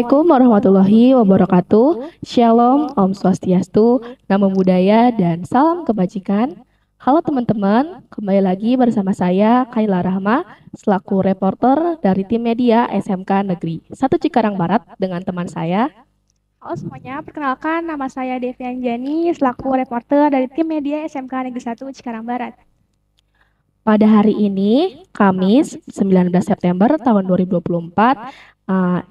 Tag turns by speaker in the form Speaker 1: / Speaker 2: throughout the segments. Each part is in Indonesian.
Speaker 1: Assalamualaikum warahmatullahi wabarakatuh. Shalom, Om Swastiastu, Namo Buddhaya, dan salam kebajikan. Halo teman-teman, kembali lagi bersama saya Kaila Rahma, selaku reporter dari tim media SMK Negeri 1 Cikarang Barat dengan teman saya.
Speaker 2: Halo semuanya, perkenalkan nama saya Devi Anjani selaku reporter dari tim media SMK Negeri 1 Cikarang Barat.
Speaker 1: Pada hari ini, Kamis 19 September tahun 2024,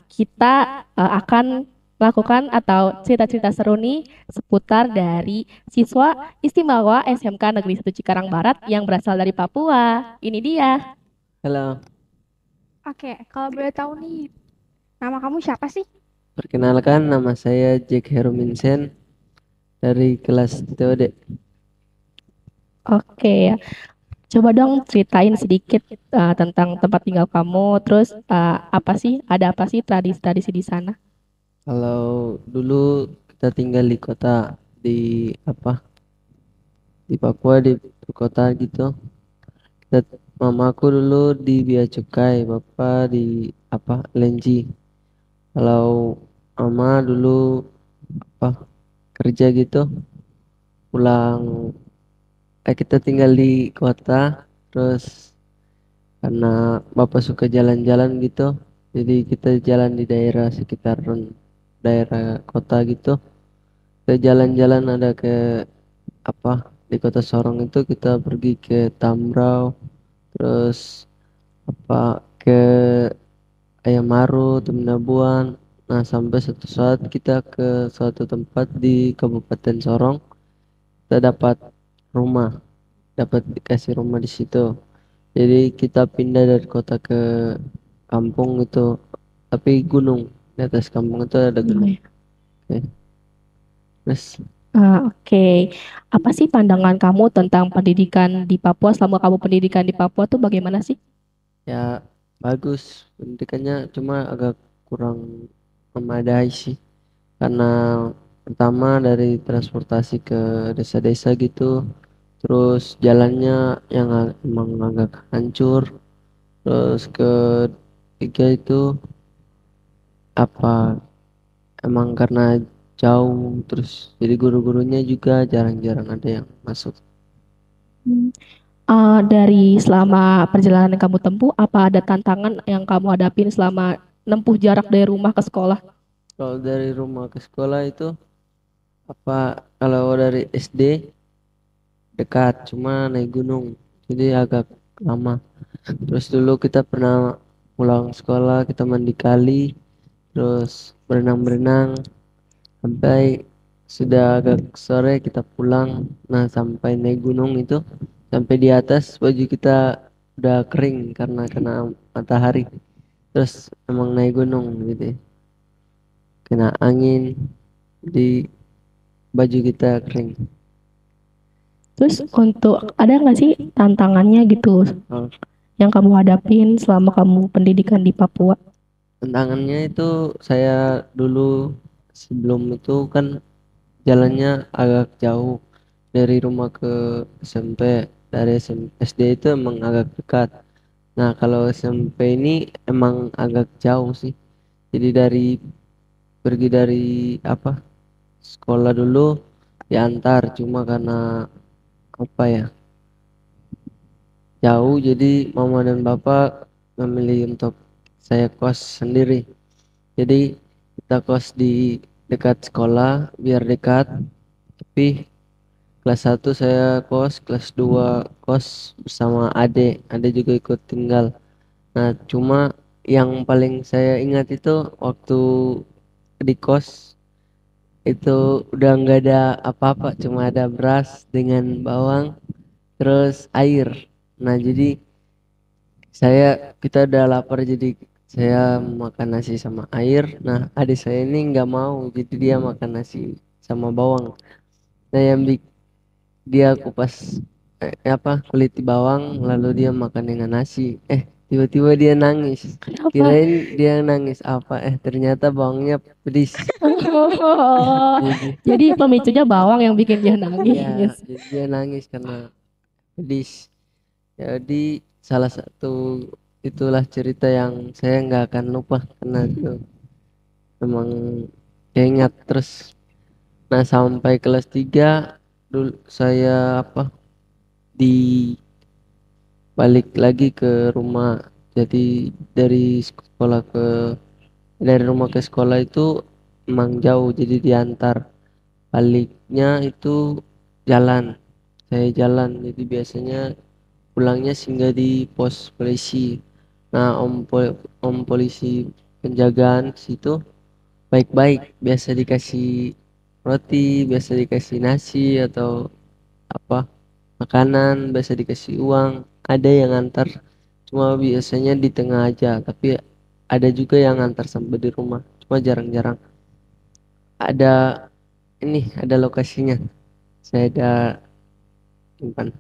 Speaker 1: kita akan melakukan atau cerita-cerita seru nih seputar dari siswa istimewa SMK Negeri 1 Cikarang Barat yang berasal dari Papua. Ini dia.
Speaker 3: Halo,
Speaker 2: Oke, kalau boleh tahu nih, nama kamu siapa sih?
Speaker 3: perkenalkan nama saya Jack Heruminsen dari kelas TOD.
Speaker 1: Oke ya, coba dong ceritain sedikit tentang tempat tinggal kamu. Terus ada apa sih tradisi-tradisi di sana?
Speaker 3: Kalau dulu kita tinggal di kota di apa di Papua di kota gitu. Kita, mamaku dulu di Bea Cukai, bapak di Lenji. Kalau mama dulu apa kerja gitu, pulang kita tinggal di kota, terus karena bapak suka jalan-jalan gitu, jadi kita jalan di daerah sekitar daerah kota gitu. Kita jalan-jalan ada ke apa di kota Sorong itu kita pergi ke Tambrau, terus ke Ayam Maru, Temenabuan. Nah, sampai suatu saat kita ke suatu tempat di Kabupaten Sorong, kita rumah dapat dikasih rumah di situ. Jadi kita pindah dari kota ke kampung itu, tapi gunung. Di atas kampung itu ada gunung. Oke. Terus
Speaker 1: Oke. Apa sih pandangan kamu tentang pendidikan di Papua selama kamu pendidikan di Papua tuh bagaimana sih?
Speaker 3: ya bagus pendidikannya, cuma agak kurang memadai sih. Karena pertama dari transportasi ke desa-desa gitu, terus jalannya yang emang agak hancur. Terus ketiga itu apa emang karena jauh, terus jadi guru-gurunya juga jarang-jarang ada yang masuk.
Speaker 1: Hmm. Dari selama perjalanan yang kamu tempuh, apa ada tantangan yang kamu hadapin selama nempuh jarak dari rumah ke sekolah?
Speaker 3: Kalau dari rumah ke sekolah itu kalau dari SD dekat, cuma naik gunung jadi agak lama. Terus dulu kita pernah pulang sekolah, kita mandi kali, terus berenang-berenang sampai sudah agak sore kita pulang. Nah, sampai naik gunung itu, sampai di atas baju kita udah kering karena kena matahari. Terus emang naik gunung gitu ya, kena angin di baju kita kering.
Speaker 1: Terus untuk ada nggak sih tantangannya gitu
Speaker 3: Oh,
Speaker 1: yang kamu hadapin selama kamu pendidikan di Papua?
Speaker 3: tantangannya itu saya dulu sebelum itu kan jalannya agak jauh dari rumah ke SMP. Dari SD itu emang agak dekat. Nah, kalau SMP ini emang agak jauh sih. Jadi pergi dari apa sekolah dulu diantar, cuma karena apa ya jauh, jadi mama dan bapak memilih untuk saya kos sendiri. Jadi kita kos di dekat sekolah biar dekat, tapi kelas 1 saya kos, kelas 2 kos bersama adik. Adik juga ikut tinggal. Nah, cuma yang paling saya ingat itu waktu di kos itu udah nggak ada apa-apa, cuma ada beras dengan bawang, terus air. Nah, jadi kita udah lapar, jadi saya makan nasi sama air. Nah, adik saya ini nggak mau, jadi dia makan nasi sama bawang. Nah, dia kupas kulit di bawang, lalu dia makan dengan nasi. Tiba-tiba dia nangis.
Speaker 1: Kenapa?
Speaker 3: Kirain dia nangis apa, ternyata bawangnya pedis.
Speaker 1: Oh,
Speaker 3: Jadi
Speaker 1: jadi pemicunya bawang yang bikin dia
Speaker 3: ya,
Speaker 1: nangis.
Speaker 3: jadi dia nangis karena pedis. Jadi salah satu itulah cerita yang saya nggak akan lupa karena itu memang keinget terus. Nah sampai kelas 3 dulu saya apa di balik lagi ke rumah. Jadi dari rumah ke sekolah itu emang jauh, jadi diantar. Baliknya itu jalan, saya jalan. Jadi biasanya pulangnya singgah di pos polisi. Nah om polisi penjagaan situ baik-baik, biasa dikasih roti, biasa dikasih nasi atau apa makanan, biasa dikasih uang. Ada yang antar, cuma biasanya di tengah aja, tapi ada juga yang antar sampai di rumah, cuma jarang-jarang. Ada ada lokasinya, saya ada simpan.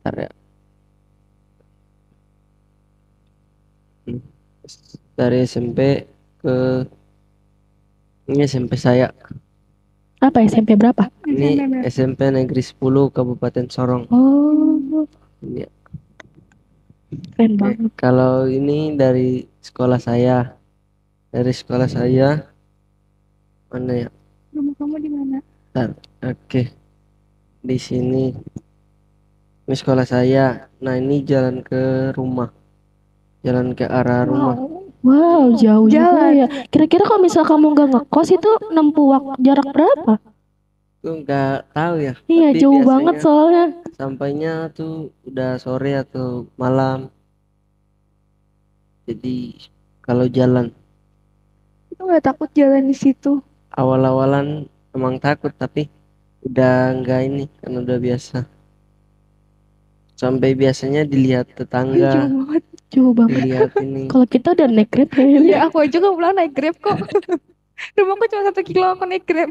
Speaker 3: Ntar ya. Hmm. Dari SMP ke ini SMP saya.
Speaker 1: Apa SMP berapa?
Speaker 3: Ini
Speaker 2: SMP berapa?
Speaker 3: SMP Negeri 10 Kabupaten Sorong.
Speaker 1: Oh,
Speaker 3: Ini.
Speaker 1: keren
Speaker 3: Oke,
Speaker 1: banget.
Speaker 3: kalau ini dari sekolah saya. Dari sekolah saya mana ya?
Speaker 2: Rumah kamu di mana?
Speaker 3: Ntar. Oke, di sini. Ini sekolah saya. Nah, ini jalan ke rumah. Jalan ke arah rumah.
Speaker 2: Wow.
Speaker 1: Wow, jauh juga
Speaker 2: Jalan.
Speaker 1: ya. Kira-kira kalau misal kamu nggak ngekos itu nempuh jarak berapa?
Speaker 3: Itu nggak tahu ya.
Speaker 1: Iya,
Speaker 3: Tapi
Speaker 1: jauh banget
Speaker 3: biasanya
Speaker 1: soalnya.
Speaker 3: sampainya tuh udah sore atau malam. Jadi kalau jalan
Speaker 2: Itu nggak takut jalan di situ?
Speaker 3: awal-awalan emang takut, tapi udah nggak ini kan udah biasa. Sampai biasanya dilihat
Speaker 2: Jauh
Speaker 3: tetangga,
Speaker 2: banget.
Speaker 1: Jauh banget.
Speaker 3: dilihat ini.
Speaker 1: Kalau kita udah naik Grab
Speaker 2: Iya,
Speaker 1: kayaknya.
Speaker 2: aku aja nggak pulang naik Grab kok. Rumahku cuma 1 kilo, aku naik Grab.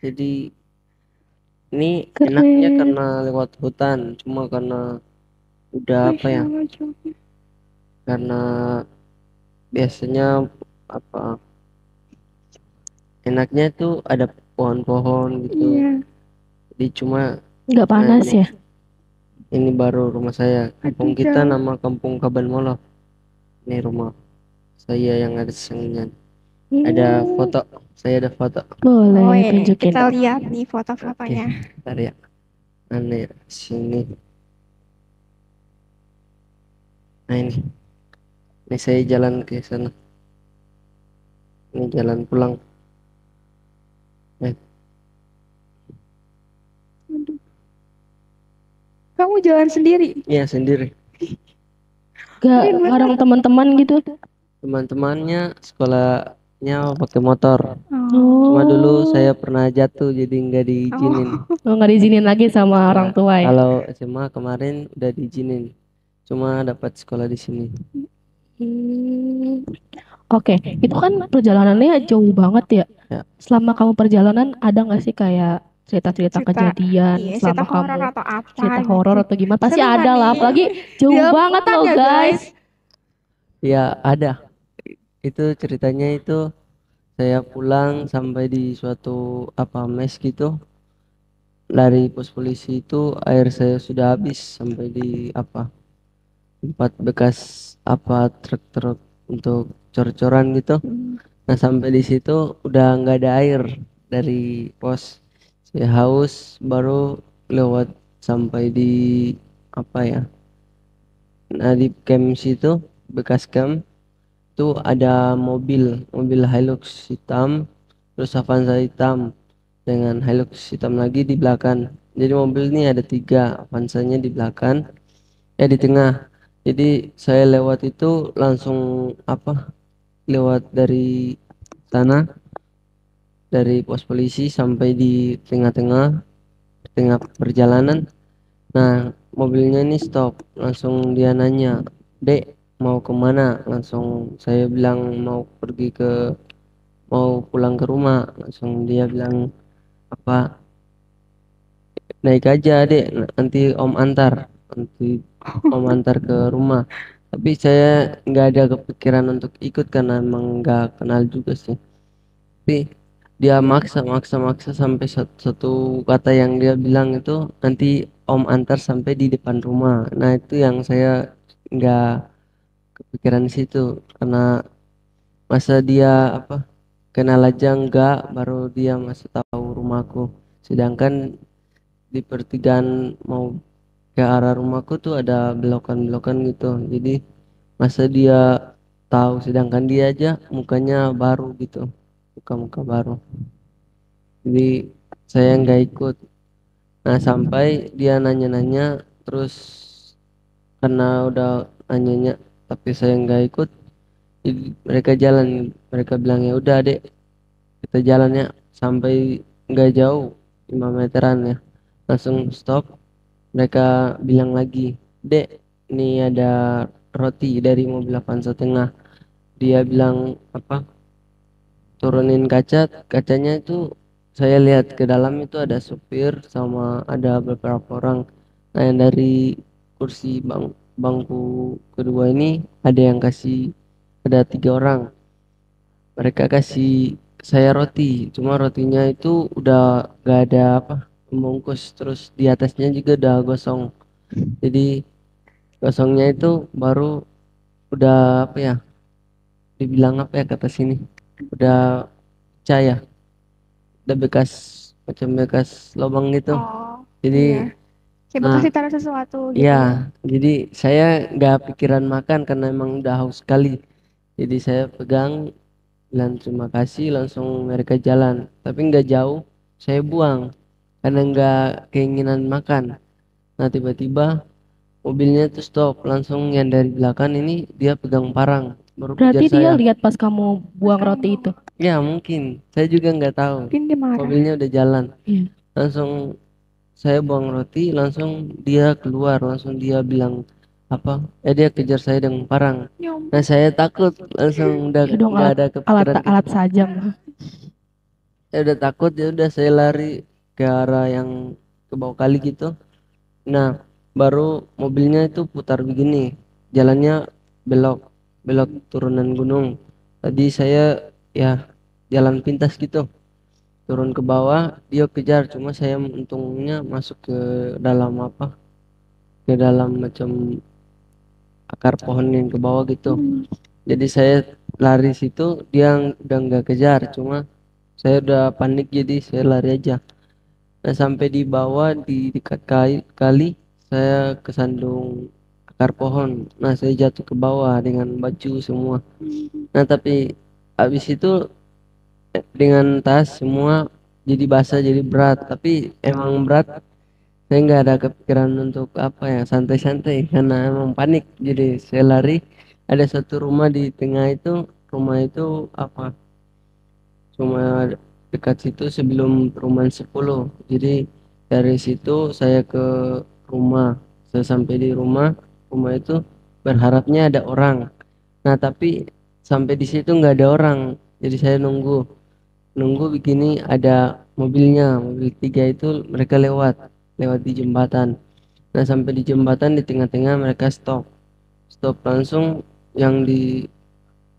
Speaker 3: Jadi ini enaknya
Speaker 1: Keren.
Speaker 3: karena lewat hutan, cuma karena udah apa
Speaker 2: Masya
Speaker 3: ya?
Speaker 2: Allah, jauhnya.
Speaker 3: Karena biasanya apa enaknya itu ada pohon-pohon gitu.
Speaker 2: Iya.
Speaker 3: Jadi cuma
Speaker 1: Nggak
Speaker 3: nah
Speaker 1: panas ya?
Speaker 3: ini baru rumah saya. Kampung
Speaker 2: Aduh,
Speaker 3: kita
Speaker 2: jauh.
Speaker 3: nama Kampung Kaban Molo. Ini rumah saya yang ada sengnya. Ada foto, saya ada foto.
Speaker 1: Boleh
Speaker 2: Oh, iya.
Speaker 1: tunjukin.
Speaker 2: Kita lihat nih
Speaker 3: Oke,
Speaker 2: foto-fotonya.
Speaker 3: bentar ya. Mana ya? Sini. Nah ini saya jalan ke sana. Ini jalan pulang. Eh,
Speaker 2: Aduh. Kamu jalan sendiri?
Speaker 3: iya sendiri.
Speaker 1: Gak
Speaker 2: Keren banget.
Speaker 1: bareng teman-teman gitu.
Speaker 3: Teman-temannya sekolahnya pakai motor.
Speaker 2: Oh.
Speaker 3: Cuma dulu
Speaker 1: Oh,
Speaker 3: saya pernah jatuh jadi nggak diizinin.
Speaker 2: Oh.
Speaker 1: nggak diizinin lagi sama
Speaker 3: Nah,
Speaker 1: orang tua ya?
Speaker 3: kalau SMA kemarin udah diizinin. Cuma dapat sekolah di sini.
Speaker 1: Hmm. Oke, itu kan perjalanannya jauh banget ya.
Speaker 3: Ya.
Speaker 1: Selama kamu perjalanan ada nggak sih kayak cerita-cerita
Speaker 2: Cerita,
Speaker 1: kejadian
Speaker 2: iya, cerita
Speaker 1: selama
Speaker 2: horor
Speaker 1: kamu
Speaker 2: atau apa
Speaker 1: cerita
Speaker 2: gitu.
Speaker 1: horor atau gimana? Pasti
Speaker 2: Seru kan
Speaker 1: ada lah,
Speaker 2: nih?
Speaker 1: apalagi jauh
Speaker 2: Di
Speaker 1: banget
Speaker 2: hutan
Speaker 1: loh
Speaker 2: ya,
Speaker 1: guys.
Speaker 3: Ya ada. Itu ceritanya itu saya pulang sampai di suatu apa mes gitu. Dari pos polisi itu air saya sudah habis sampai di apa tempat bekas apa truk-truk untuk cor-coran gitu. Nah sampai di situ udah nggak ada air dari pos. Saya haus baru lewat sampai di apa ya? Nah di camp situ bekas camp itu ada mobil Hilux hitam, terus Avanza hitam dengan Hilux hitam lagi di belakang. Jadi mobil ini ada tiga, Avanzanya di belakang, ya di tengah. Jadi saya lewat itu langsung apa? Lewat dari sana dari pos polisi sampai di tengah-tengah tengah perjalanan. Nah, mobilnya ini stop. Langsung dia nanya, "Dek, mau kemana?" Langsung saya bilang mau pulang ke rumah. Langsung dia bilang apa? Naik aja, Dek. Nanti Om antar. Nanti Om antar ke rumah. Tapi saya nggak ada kepikiran untuk ikut karena emang nggak kenal juga sih. Tapi dia maksa sampai satu kata yang dia bilang itu nanti Om antar sampai di depan rumah. Nah itu yang saya nggak kepikiran di situ karena Masa dia apa kenal aja enggak, baru dia masih tahu rumahku. Sedangkan di pertigaan mau ke arah rumahku tuh ada belokan-belokan gitu. Jadi masa dia tahu, sedangkan dia aja mukanya baru gitu, muka-muka baru. Jadi saya nggak ikut. Nah sampai dia nanya-nanya terus, karena udah nanyanya tapi saya nggak ikut, jadi mereka jalan. Mereka bilang ya udah dek, kita jalannya sampai nggak jauh, 5 meteran ya, langsung stop. Mereka bilang lagi, dek ini ada roti dari mobil Avanza Tengah. Dia bilang apa, turunin kaca. Kacanya itu saya lihat ke dalam itu ada supir sama ada beberapa orang. Nah yang dari kursi bangku kedua ini ada yang kasih, ada 3 orang. Mereka kasih saya roti, cuma rotinya itu udah gak ada apa pembungkus, terus di atasnya juga udah gosong. Jadi gosongnya itu baru udah apa ya, dibilang apa ya kata sini, udah pecah ya, udah bekas, macam bekas lubang gitu.
Speaker 2: Oh,
Speaker 3: Jadi
Speaker 2: iya. Kayak bekas
Speaker 3: nah
Speaker 2: ditaruh sesuatu
Speaker 3: ya,
Speaker 2: gitu ya.
Speaker 3: jadi saya nggak pikiran makan karena emang udah haus sekali. Jadi saya pegang, bilang terima kasih, langsung mereka jalan. Tapi nggak jauh, saya buang karena nggak keinginan makan. Nah tiba-tiba mobilnya tuh stop, langsung yang dari belakang ini dia pegang parang, baru kejar
Speaker 1: Berarti dia
Speaker 3: saya.
Speaker 1: lihat pas kamu buang roti itu.
Speaker 3: Ya mungkin, saya juga nggak tahu.
Speaker 2: Mungkin dia marah.
Speaker 3: Mobilnya udah jalan,
Speaker 1: Iya.
Speaker 3: langsung saya buang roti, langsung dia keluar, langsung dia bilang apa? Dia kejar saya dengan parang.
Speaker 2: Nyom.
Speaker 3: Nah saya takut, langsung udah
Speaker 1: Ya dong,
Speaker 3: nggak
Speaker 1: alat
Speaker 3: ada
Speaker 1: alat
Speaker 3: kepikiran ke
Speaker 1: alat
Speaker 3: situ.
Speaker 1: sajam.
Speaker 3: Saya udah takut, ya udah saya lari ke arah yang ke bawah kali gitu. Nah baru mobilnya itu putar begini, jalannya belok, belok turunan gunung. Tadi saya ya jalan pintas gitu, turun ke bawah, dia kejar, cuma saya untungnya masuk ke dalam apa, ke dalam macam akar pohon yang ke bawah gitu. Jadi saya lari situ, dia udah nggak kejar, cuma saya udah panik jadi saya lari aja. Nah sampai di bawah di dekat kali saya kesandung akar pohon. Nah saya jatuh ke bawah dengan baju semua. Nah tapi habis itu dengan tas semua jadi basah, jadi berat. Tapi emang berat, saya nggak ada kepikiran untuk apa ya, santai-santai karena emang panik. Jadi saya lari, ada satu rumah di tengah itu. Rumah itu apa, cuma dekat situ sebelum perumahan 10. Jadi dari situ saya ke rumah. Saya sampai di rumah, rumah itu berharapnya ada orang. Nah tapi sampai di situ nggak ada orang, jadi saya nunggu nunggu begini. Ada mobilnya, mobil 3 itu, mereka lewat lewat di jembatan. Nah sampai di jembatan di tengah-tengah mereka stop, stop langsung. Yang di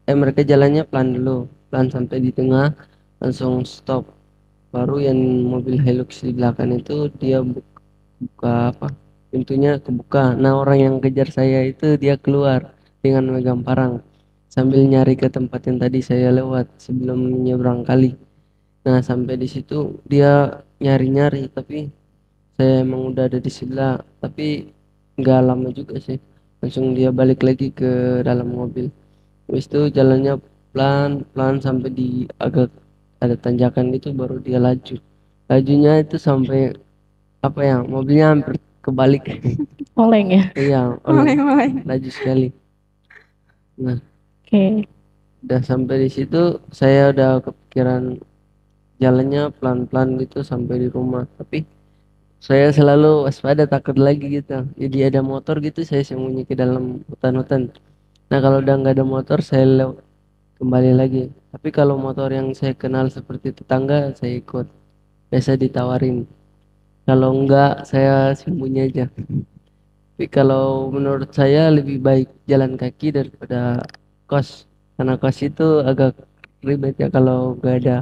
Speaker 3: mereka jalannya pelan dulu, pelan sampai di tengah langsung stop. Baru yang mobil Hilux di belakang itu dia buka apa, pintunya kebuka. Nah orang yang kejar saya itu dia keluar dengan megang parang sambil nyari ke tempat yang tadi saya lewat sebelum menyeberang kali. Nah sampai di situ dia nyari-nyari, tapi saya emang udah ada di sebelah. Tapi nggak lama juga sih, langsung dia balik lagi ke dalam mobil. Habis itu jalannya pelan-pelan sampai di agak ada tanjakan gitu, baru dia laju. Lajunya itu sampai apa ya, mobilnya hampir kebalik.
Speaker 1: Oleng ya.
Speaker 3: Iya, oleng,
Speaker 2: Mulai-mulai.
Speaker 3: laju sekali. Nah
Speaker 1: Oke.
Speaker 3: udah sampai di situ saya udah kepikiran jalannya pelan-pelan gitu sampai di rumah. Tapi saya selalu waspada, takut lagi gitu. Jadi ada motor gitu saya sembunyi ke dalam hutan-hutan. Nah kalau udah nggak ada motor saya kembali lagi. Tapi kalau motor yang saya kenal seperti tetangga saya ikut, biasa ditawarin. Kalau enggak saya sembunyi aja. Tapi kalau menurut saya lebih baik jalan kaki daripada kos, karena kos itu agak ribet ya, kalau nggak ada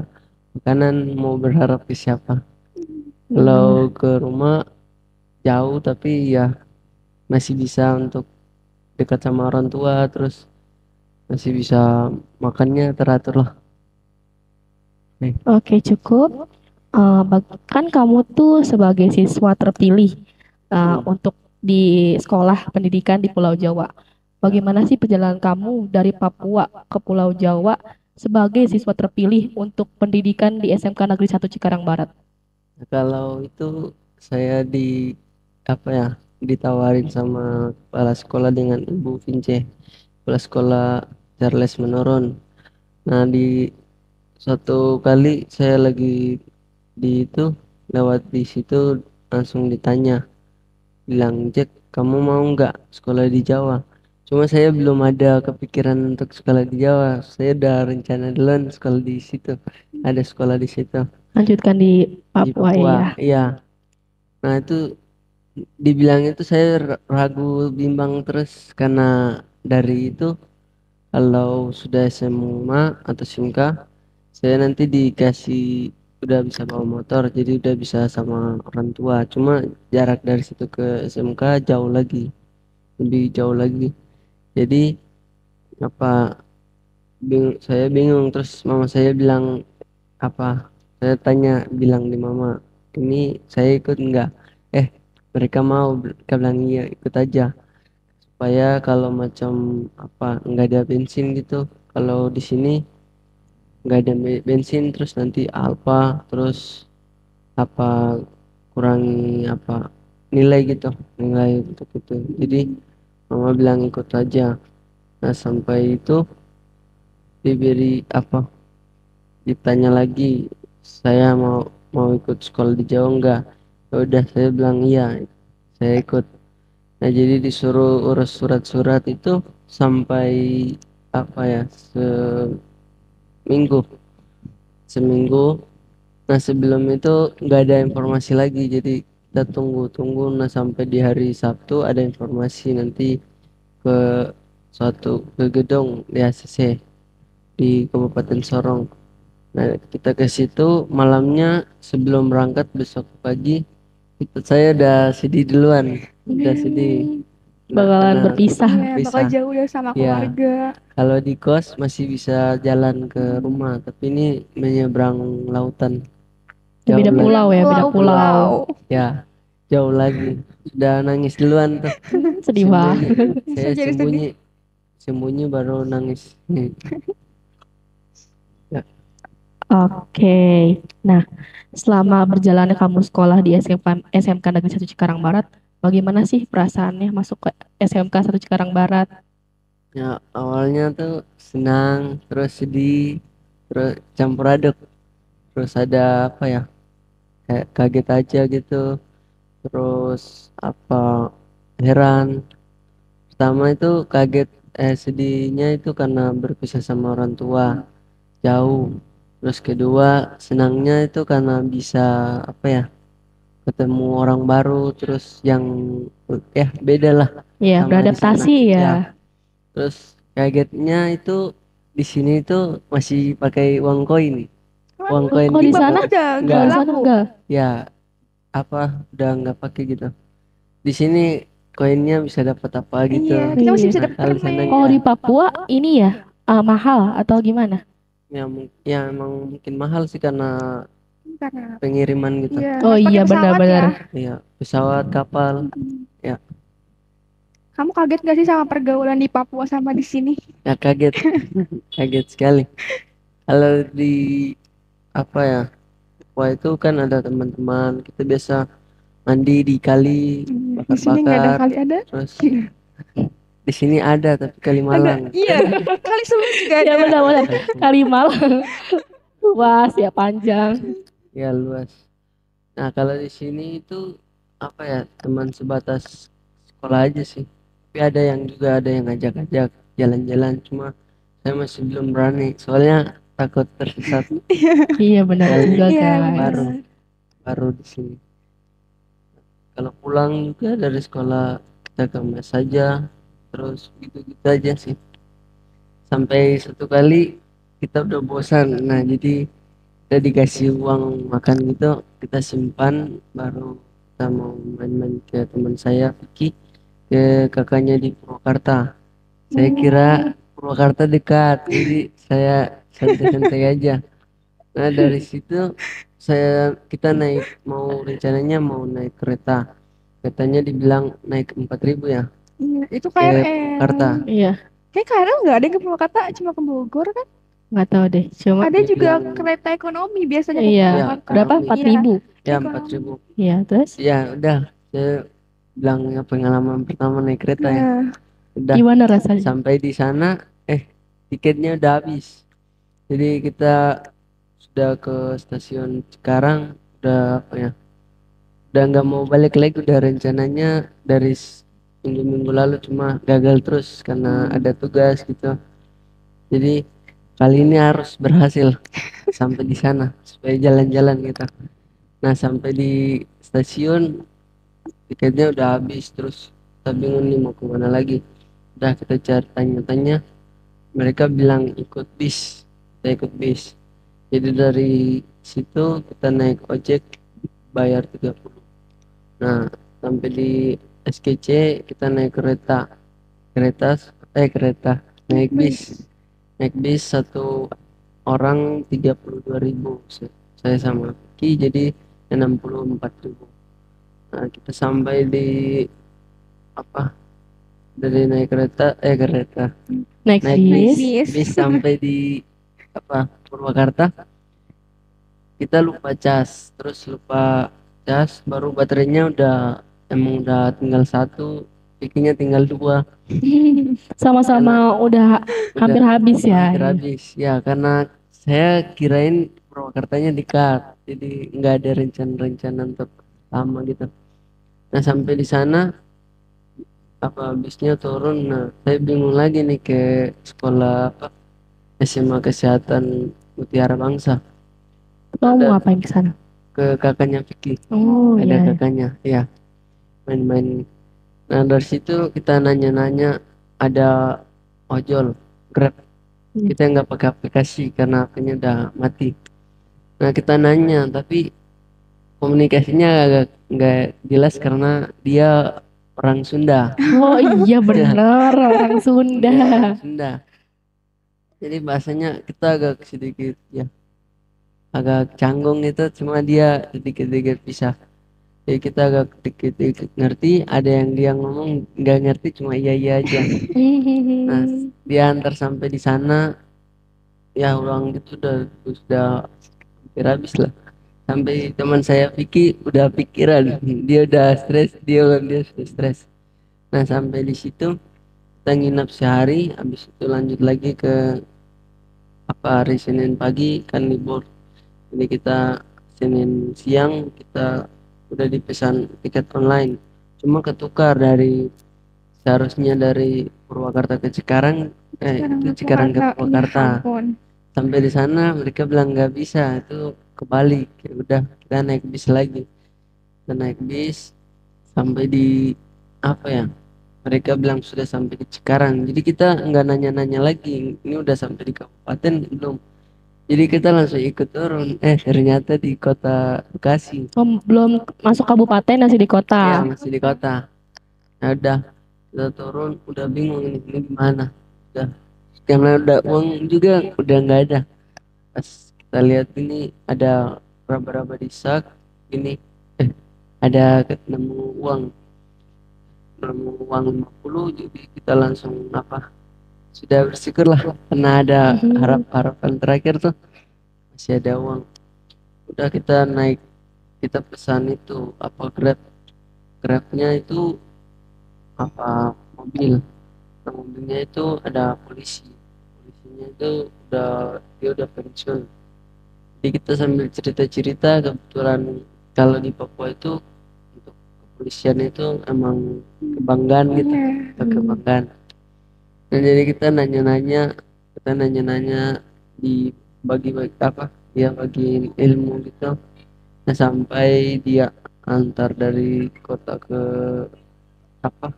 Speaker 3: makanan mau berharap ke siapa. Kalau
Speaker 1: Iya.
Speaker 3: ke rumah jauh tapi ya masih bisa untuk dekat sama orang tua, terus masih bisa makannya teratur lah.
Speaker 1: Oke, cukup. Kan kamu tuh sebagai siswa terpilih untuk di sekolah pendidikan di Pulau Jawa. Bagaimana sih perjalanan kamu dari Papua ke Pulau Jawa sebagai siswa terpilih untuk pendidikan di SMK Negeri 1 Cikarang Barat?
Speaker 3: Nah, kalau itu saya apa ya ditawarin sama kepala sekolah dengan Ibu Vince, kepala sekolah Charles Menurun. Nah, di suatu kali saya lagi di itu lewat di situ langsung ditanya, bilang, Jack, kamu mau nggak sekolah di Jawa? Cuma saya belum ada kepikiran untuk sekolah di Jawa. Saya udah rencana duluan sekolah di situ. Ada sekolah di situ
Speaker 1: Lanjutkan di
Speaker 3: di
Speaker 1: Papua
Speaker 3: Papua.
Speaker 1: ya.
Speaker 3: Iya. Nah, itu dibilang itu saya ragu bimbang terus karena dari itu kalau sudah SMA atau SMK saya nanti dikasih udah bisa bawa motor, jadi udah bisa sama orang tua. Cuma jarak dari situ ke SMK jauh lagi, lebih jauh lagi. Jadi apa saya bingung, terus mama saya bilang apa, saya tanya bilang di mama, ini saya ikut enggak? eh Mereka mau, mereka bilang iya ikut aja, supaya kalau macam apa nggak ada bensin gitu, kalau di sini nggak ada bensin terus nanti apa, terus apa kurangi apa nilai gitu, nilai untuk itu. Jadi mama bilang ikut aja. Nah, sampai itu diberi apa, ditanya lagi saya mau ikut sekolah di Jawa enggak. Ya udah, saya bilang iya, saya ikut. Nah, jadi disuruh urus surat-surat itu sampai apa ya, seminggu seminggu. Nah, sebelum itu nggak ada informasi lagi, jadi kita tunggu-tunggu. Nah, sampai di hari Sabtu ada informasi nanti ke ke gedung di ACC di Kabupaten Sorong. Nah, kita ke situ malamnya sebelum berangkat besok pagi. Saya udah sedih duluan, udah sedih. Nah,
Speaker 1: Bakalan
Speaker 3: karena
Speaker 1: berpisah.
Speaker 2: Iya, bakal
Speaker 3: bisa,
Speaker 2: jauh ya sama
Speaker 3: ya
Speaker 2: keluarga.
Speaker 3: kalau di kos masih bisa jalan ke rumah, tapi ini menyeberang lautan, jauh
Speaker 1: Beda
Speaker 3: lagi.
Speaker 1: pulau ya, beda pulau.
Speaker 2: Pulau-pulau.
Speaker 3: Ya, jauh lagi. Sudah nangis duluan tuh,
Speaker 1: Sedih
Speaker 3: sembunyi.
Speaker 1: banget.
Speaker 3: Saya
Speaker 2: Jadi sedih.
Speaker 3: sembunyi baru nangis. Ya,
Speaker 1: Oke. Nah, selama berjalannya kamu sekolah di SMK Negeri 1 Cikarang Barat, bagaimana sih perasaannya masuk ke SMK 1 Cikarang Barat?
Speaker 3: ya, awalnya tuh senang, terus sedih, terus campur aduk, terus ada apa ya, kayak kaget aja gitu, terus apa, heran. Pertama itu kaget, sedihnya itu karena berpisah sama orang tua jauh. Terus kedua senangnya itu karena bisa apa ya, ketemu orang baru, terus yang ya beda lah
Speaker 1: Ya,
Speaker 3: sama di sana.
Speaker 1: beradaptasi ya.
Speaker 3: Ya, terus kagetnya itu di sini tuh masih pakai uang koin, uang
Speaker 2: Waduh,
Speaker 3: koin
Speaker 1: Kok
Speaker 2: di
Speaker 1: di
Speaker 3: gitu.
Speaker 1: sana?
Speaker 2: Papua udah
Speaker 3: Enggak,
Speaker 2: nggak
Speaker 1: Kalau di sana
Speaker 2: laku.
Speaker 1: enggak.
Speaker 3: ya apa, udah nggak pakai gitu. Di sini koinnya bisa dapat apa gitu.
Speaker 2: Iya, kita masih
Speaker 1: Iya.
Speaker 2: bisa
Speaker 3: Nah,
Speaker 2: dapat
Speaker 3: kalau di sana
Speaker 2: permen.
Speaker 1: Kalau
Speaker 3: enggak.
Speaker 1: di Papua ini ya mahal atau gimana?
Speaker 3: Ya, ya emang mungkin mahal sih karena
Speaker 2: Karena
Speaker 3: pengiriman gitu.
Speaker 2: iya,
Speaker 1: Oh
Speaker 2: harus
Speaker 1: iya,
Speaker 2: pakai pesawat
Speaker 1: benar-benar.
Speaker 2: ya.
Speaker 3: Iya, pesawat, kapal.
Speaker 2: Mm.
Speaker 3: Ya,
Speaker 2: Kamu kaget gak sih sama pergaulan di Papua sama di sini?
Speaker 3: ya kaget, kaget sekali. Kalau di apa ya, wah itu kan ada teman-teman, kita biasa mandi di kali,
Speaker 2: Di sini nggak ada
Speaker 3: bakar-bakar.
Speaker 2: kali ada.
Speaker 3: Terus di sini ada tapi
Speaker 2: Ada,
Speaker 3: Kalimalang.
Speaker 2: iya. Kali Selut juga
Speaker 1: Ya
Speaker 2: ada.
Speaker 1: benar-benar. Kalimalang luas ya, panjang.
Speaker 3: Ya, luas. Nah, kalau di sini itu apa ya, teman sebatas sekolah aja sih. Tapi ada yang juga ada yang ngajak-ngajak jalan-jalan, cuma saya masih belum berani soalnya takut tersesat.
Speaker 1: Iya benar
Speaker 3: Kali
Speaker 1: juga
Speaker 2: Iya,
Speaker 1: guys.
Speaker 3: baru
Speaker 2: benar.
Speaker 3: baru di sini. Kalau pulang juga dari sekolah kita ke mes saja, terus gitu-gitu aja sih. Sampai satu kali kita udah bosan, nah jadi kita dikasih uang makan gitu, kita simpan, baru kita mau main-main ke teman saya Vicky, ke kakaknya di Purwakarta. Saya kira Purwakarta dekat, jadi saya santai-santai aja. Nah dari situ kita rencananya mau naik kereta. Katanya dibilang naik 4.000 ya
Speaker 2: Iya, itu
Speaker 3: ke
Speaker 2: KRL.
Speaker 3: Purwakarta.
Speaker 1: Iya,
Speaker 2: Kayak KRL nggak ada yang ke Purwakarta, cuma ke Bogor kan?
Speaker 1: nggak tahu deh. Cuma
Speaker 2: Ada juga
Speaker 3: Dibilang
Speaker 2: kereta ekonomi biasanya ke
Speaker 1: iya,
Speaker 3: ya
Speaker 2: Purwakarta.
Speaker 1: berapa?
Speaker 3: ekonomi
Speaker 1: 4.000.
Speaker 3: ya
Speaker 2: Ekonomi.
Speaker 3: 4.000.
Speaker 1: Iya, terus
Speaker 3: Ya udah saya bilang pengalaman pertama naik kereta ya.
Speaker 2: Nah,
Speaker 3: Udah
Speaker 1: gimana rasanya?
Speaker 3: sampai di sana tiketnya udah habis. Jadi kita sudah ke stasiun Cikarang, udah apa ya? Udah nggak mau balik lagi, udah rencananya dari minggu-minggu lalu cuma gagal terus karena ada tugas gitu. Jadi kali ini harus berhasil sampai di sana supaya jalan-jalan gitu. Nah sampai di stasiun tiketnya udah habis, terus kita bingung nih mau kemana lagi. Udah kita cari tanya-tanya, mereka bilang ikut bis, kita ikut bis. Jadi dari situ kita naik ojek bayar 30. Nah sampai di SKC kita naik kereta kereta naik bis satu orang 32.000, saya sama Ki jadi 64.000. Nah kita sampai di apa dari
Speaker 1: Naik
Speaker 3: naik
Speaker 1: bis.
Speaker 3: bis sampai di Purwakarta. Kita lupa cas, baru baterainya udah tinggal satu, pikinya tinggal dua.
Speaker 1: Sama-sama udah
Speaker 3: Udah
Speaker 1: hampir habis ya.
Speaker 3: hampir habis ya, karena saya kirain Purwakartanya dekat, jadi nggak ada rencana-rencana untuk lama gitu. Nah sampai di sana bisnya turun. Nah saya bingung lagi nih ke sekolah SMA Kesehatan Mutiara Bangsa.
Speaker 1: Kamu mau
Speaker 3: Ada
Speaker 1: ngapain ke sana?
Speaker 3: ke kakaknya Vicky,
Speaker 1: Oh
Speaker 3: ada
Speaker 1: iya.
Speaker 3: kakaknya ya, main-main. Nah dari situ kita nanya-nanya, ada ojol Grab,
Speaker 1: Iya.
Speaker 3: kita nggak pakai aplikasi karena apanya udah mati. Nah kita nanya tapi komunikasinya agak nggak jelas karena dia orang Sunda.
Speaker 1: Oh iya bener, orang Sunda.
Speaker 3: Dia orang Sunda, jadi bahasanya kita agak sedikit ya agak canggung itu, cuma dia sedikit-sedikit bisa. Jadi kita agak sedikit-sedikit ngerti, ada yang dia ngomong nggak ngerti cuma iya iya aja. Nah dia antar sampai di sana ya uang itu sudah hampir habis lah. Sampai teman saya Vicky udah pikiran, dia sudah stres. Nah sampai di situ kita nginap sehari, habis itu lanjut lagi ke hari Senin pagi kan libur. Jadi kita Senin siang kita udah dipesan tiket online, cuma ketukar seharusnya dari Purwakarta ke Cikarang,
Speaker 2: sekarang
Speaker 3: itu
Speaker 2: ke
Speaker 3: Cikarang ke
Speaker 2: Purwakarta. Iya,
Speaker 3: Purwakarta.
Speaker 2: ampun.
Speaker 3: Sampai di sana mereka bilang nggak bisa, itu kebalik. Ya udah kita naik bis lagi. Kita naik bis sampai di apa ya? Mereka bilang sudah sampai di Cikarang. Jadi kita nggak nanya-nanya lagi. Ini udah sampai di kabupaten belum? Jadi kita langsung ikut turun. Ternyata di kota Bekasi.
Speaker 1: Oh, belum masuk kabupaten masih di kota.
Speaker 3: Ya masih di kota. Nah udah kita turun, udah bingung ini gimana. Udah karena udah uang juga udah nggak ada. Pas kita lihat ini ada raba-raba di sak ini, ada nemu uang 50, jadi kita langsung sudah bersyukur lah karena ada harapan terakhir tuh masih ada uang. Udah kita naik, kita pesan itu grabnya itu mobil. Nah, mobilnya itu ada polisinya itu dia udah pensiun. Jadi kita sambil cerita-cerita, kebetulan kalau di Papua itu untuk kepolisian itu emang kebanggaan gitu, kebanggaan. Nah jadi kita nanya-nanya di bagi-bagi dia bagi ilmu gitu. Nah sampai dia antar dari kota ke apa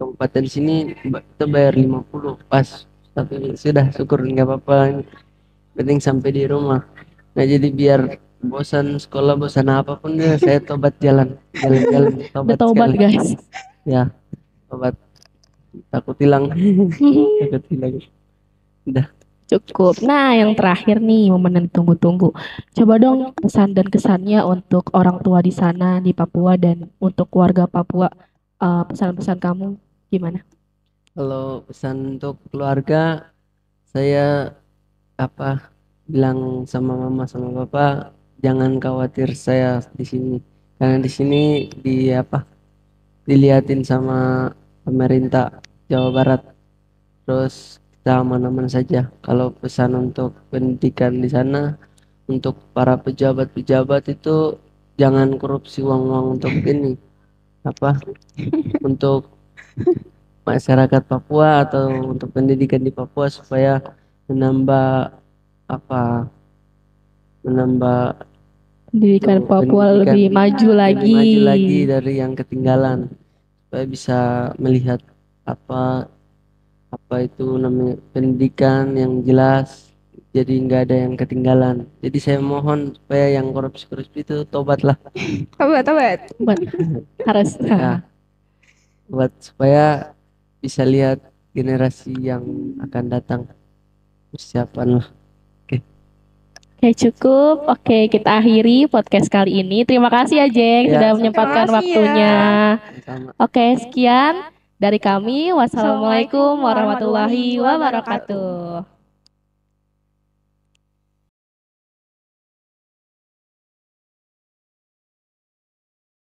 Speaker 3: kabupaten sini, kita bayar 50 pas, tapi sudah syukur nggak apa-apa, penting sampai di rumah. Nah jadi biar bosan sekolah, bosan apapun ya, saya tobat jalan-jalan
Speaker 1: Udah
Speaker 3: tobat
Speaker 1: taubat
Speaker 3: sekali
Speaker 1: guys.
Speaker 3: ya, tobat. takut hilang. Takut hilang. Udah.
Speaker 1: Cukup. Nah, yang terakhir nih, momen yang ditunggu-tunggu. Coba dong pesan dan kesannya untuk orang tua di sana di Papua dan untuk keluarga Papua. Pesan-pesan kamu gimana?
Speaker 3: Kalau pesan untuk keluarga, saya apa bilang sama mama sama papa, jangan khawatir saya di sini. Karena di sini diliatin sama pemerintah Jawa Barat. Terus kita aman-aman saja. Kalau pesan untuk pendidikan di sana, untuk para pejabat-pejabat itu jangan korupsi uang-uang untuk ini apa untuk masyarakat Papua atau untuk pendidikan di Papua supaya menambah apa menambah
Speaker 1: Pendidikan Papua
Speaker 3: pendidikan
Speaker 1: lebih maju
Speaker 3: lebih maju lagi
Speaker 1: lagi.
Speaker 3: dari yang ketinggalan supaya bisa melihat apa apa itu namanya pendidikan yang jelas, jadi nggak ada yang ketinggalan. Jadi saya mohon supaya yang korupsi-korupsi itu tobatlah.
Speaker 2: Tobat, tobat.
Speaker 1: Harus.
Speaker 3: Ya, buat supaya bisa lihat generasi yang akan datang, persiapan lah. Oke.
Speaker 1: Oke, cukup. Oke, kita akhiri podcast kali ini. Terima kasih ya, Jeng,
Speaker 3: Ya,
Speaker 1: sudah
Speaker 3: sama.
Speaker 1: menyempatkan
Speaker 2: Terima kasih ya.
Speaker 1: waktunya.
Speaker 3: Sama.
Speaker 1: Oke, sekian dari kami. Wassalamualaikum
Speaker 2: Assalamualaikum
Speaker 1: warahmatullahi
Speaker 2: warahmatullahi wabarakatuh.
Speaker 1: wabarakatuh.